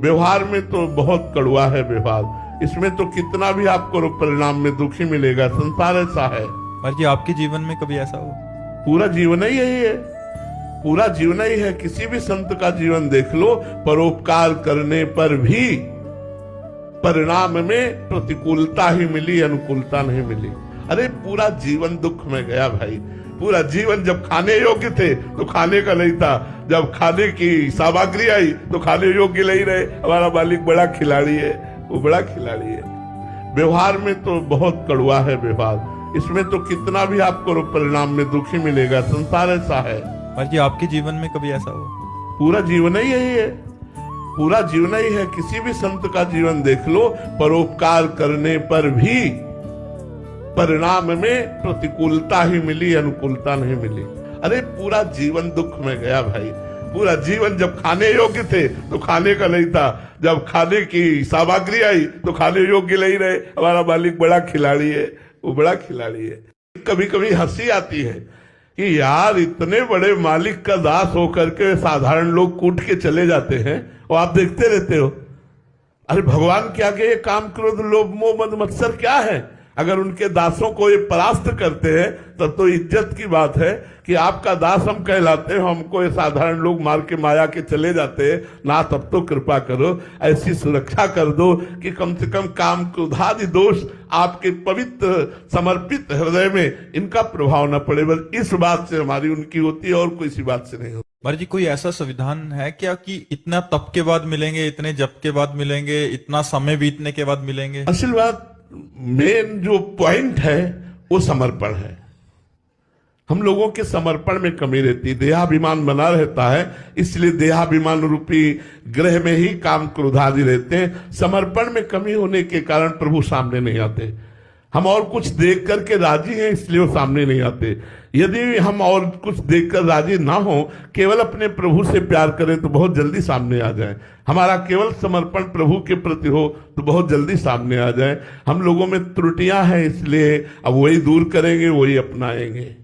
व्यवहार में तो बहुत कड़वा है व्यवहार। इसमें तो कितना भी आपको परिणाम में दुखी मिलेगा, संसार ऐसा है। पर जी आपके जीवन में कभी ऐसा हो? पूरा जीवन ही यही है, पूरा जीवन ही है। किसी भी संत का जीवन देख लो, परोपकार करने पर भी परिणाम में प्रतिकूलता ही मिली, अनुकूलता नहीं मिली। अरे पूरा जीवन दुख में गया भाई। पूरा जीवन जब खाने योग्य थे तो खाने का नहीं था, जब खाने की सामग्री आई तो खाने योग्य नहीं रहे। हमारा मालिक बड़ा खिलाड़ी है, वो बड़ा खिलाड़ी है। व्यवहार में तो बहुत कड़वा है व्यवहार। इसमें तो कितना भी आपको परिणाम में दुखी मिलेगा, संसार ऐसा है। पर जी आपके जीवन में कभी ऐसा हो? पूरा जीवन ही यही है, पूरा जीवन ही है। किसी भी संत का जीवन देख लो, परोपकार करने पर भी परिणाम में प्रतिकूलता ही मिली, अनुकूलता नहीं मिली। अरे पूरा जीवन दुख में गया भाई। पूरा जीवन जब खाने योग्य थे तो खाने का नहीं था, जब खाने की सामग्री आई तो खाने योग्य नहीं रहे। हमारा मालिक बड़ा खिलाड़ी है, वो बड़ा खिलाड़ी है। कभी कभी हंसी आती है कि यार इतने बड़े मालिक का दास होकर के साधारण लोग कूट के चले जाते हैं और आप देखते रहते हो। अरे भगवान के आगे ये काम क्रोध लोभ मोह मद मत्सर क्या है? अगर उनके दासों को ये परास्त करते हैं तब तो इज्जत की बात है कि आपका दास हम कहलाते हैं, हमको ये साधारण लोग मार के माया के चले जाते हैं ना। तब तो कृपा करो, ऐसी सुरक्षा कर दो कि कम से कम काम क्रोधादि दोष आपके पवित्र समर्पित हृदय में इनका प्रभाव न पड़े। बस इस बात से हमारी उनकी होती है और कोई सी बात से नहीं होती। पर जी कोई ऐसा संविधान है क्या कि इतना तप के बाद मिलेंगे, इतने जप के बाद मिलेंगे, इतना समय बीतने के बाद मिलेंगे? असल बात, मेन जो पॉइंट है वो समर्पण है। हम लोगों के समर्पण में कमी रहती है, देहाभिमान बना रहता है, इसलिए देहाभिमान रूपी ग्रह में ही काम क्रोधादि रहते हैं। समर्पण में कमी होने के कारण प्रभु सामने नहीं आते। हम और कुछ देख करके राजी हैं इसलिए वो सामने नहीं आते। यदि हम और कुछ देखकर राजी ना हो, केवल अपने प्रभु से प्यार करें तो बहुत जल्दी सामने आ जाए। हमारा केवल समर्पण प्रभु के प्रति हो तो बहुत जल्दी सामने आ जाए। हम लोगों में त्रुटियां हैं, इसलिए अब वही दूर करेंगे, वही अपनाएंगे।